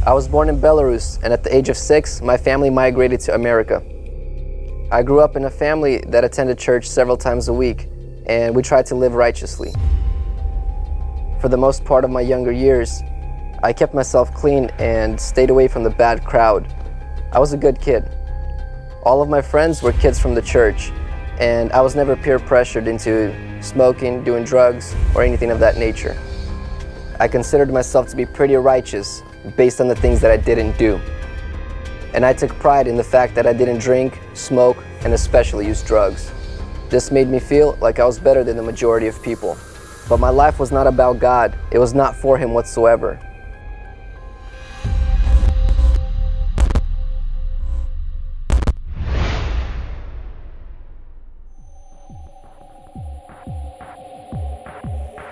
I was born in Belarus, and at the age of 6, my family migrated to America. I grew up in a family that attended church several times a week, and we tried to live righteously. For the most part of my younger years, I kept myself clean and stayed away from the bad crowd. I was a good kid. All of my friends were kids from the church, and I was never peer pressured into smoking, doing drugs, or anything of that nature. I considered myself to be pretty righteous based on the things that I didn't do. And I took pride in the fact that I didn't drink, smoke, and especially use drugs. This made me feel like I was better than the majority of people. But my life was not about God. It was not for Him whatsoever.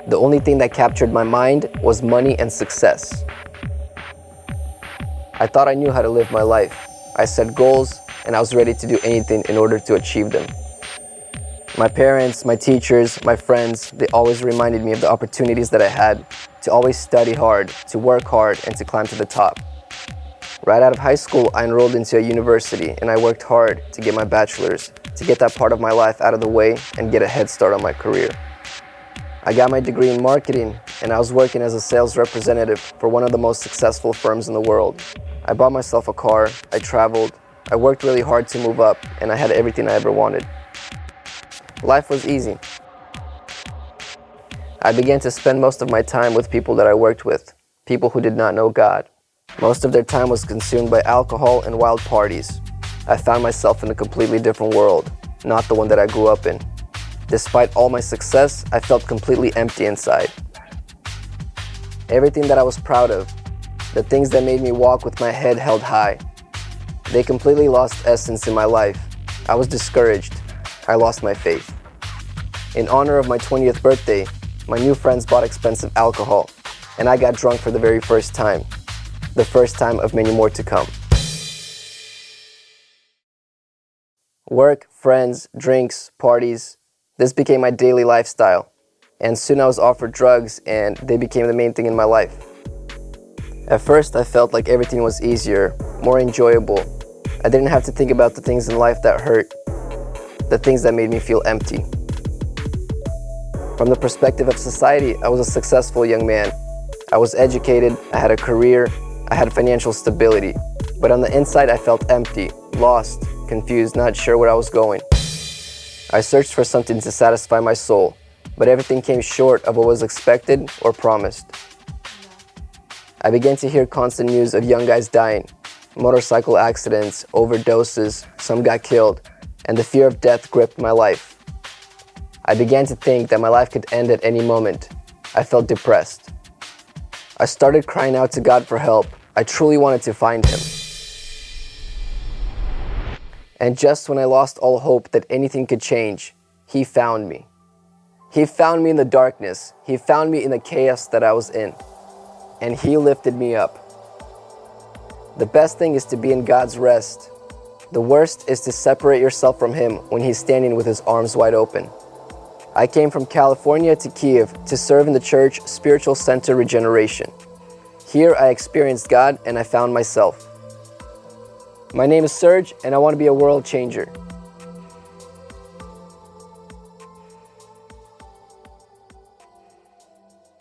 The only thing that captured my mind was money and success. I thought I knew how to live my life. I set goals, and I was ready to do anything in order to achieve them. My parents, my teachers, my friends, they always reminded me of the opportunities that I had to always study hard, to work hard, and to climb to the top. Right out of high school, I enrolled into a university, and I worked hard to get my bachelor's, to get that part of my life out of the way and get a head start on my career. I got my degree in marketing, and I was working as a sales representative for one of the most successful firms in the world. I bought myself a car, I traveled, I worked really hard to move up, and I had everything I ever wanted. Life was easy. I began to spend most of my time with people that I worked with, people who did not know God. Most of their time was consumed by alcohol and wild parties. I found myself in a completely different world, not the one that I grew up in. Despite all my success, I felt completely empty inside. Everything that I was proud of, the things that made me walk with my head held high, they completely lost essence in my life. I was discouraged. I lost my faith. In honor of my 20th birthday, my new friends bought expensive alcohol, and I got drunk for the very first time, the first time of many more to come. Work, friends, drinks, parties, this became my daily lifestyle, and soon I was offered drugs, and they became the main thing in my life. At first, I felt like everything was easier, more enjoyable. I didn't have to think about the things in life that hurt, the things that made me feel empty. From the perspective of society, I was a successful young man. I was educated, I had a career, I had financial stability. But on the inside, I felt empty, lost, confused, not sure where I was going. I searched for something to satisfy my soul, but everything came short of what was expected or promised. I began to hear constant news of young guys dying, motorcycle accidents, overdoses, some got killed, and the fear of death gripped my life. I began to think that my life could end at any moment. I felt depressed. I started crying out to God for help. I truly wanted to find Him. And just when I lost all hope that anything could change, He found me. He found me in the darkness. He found me in the chaos that I was in. And He lifted me up. The best thing is to be in God's rest. The worst is to separate yourself from Him when He's standing with His arms wide open. I came from California to Kiev to serve in the church Spiritual Center Regeneration. Here I experienced God and I found myself. My name is Serge, and I want to be a world changer.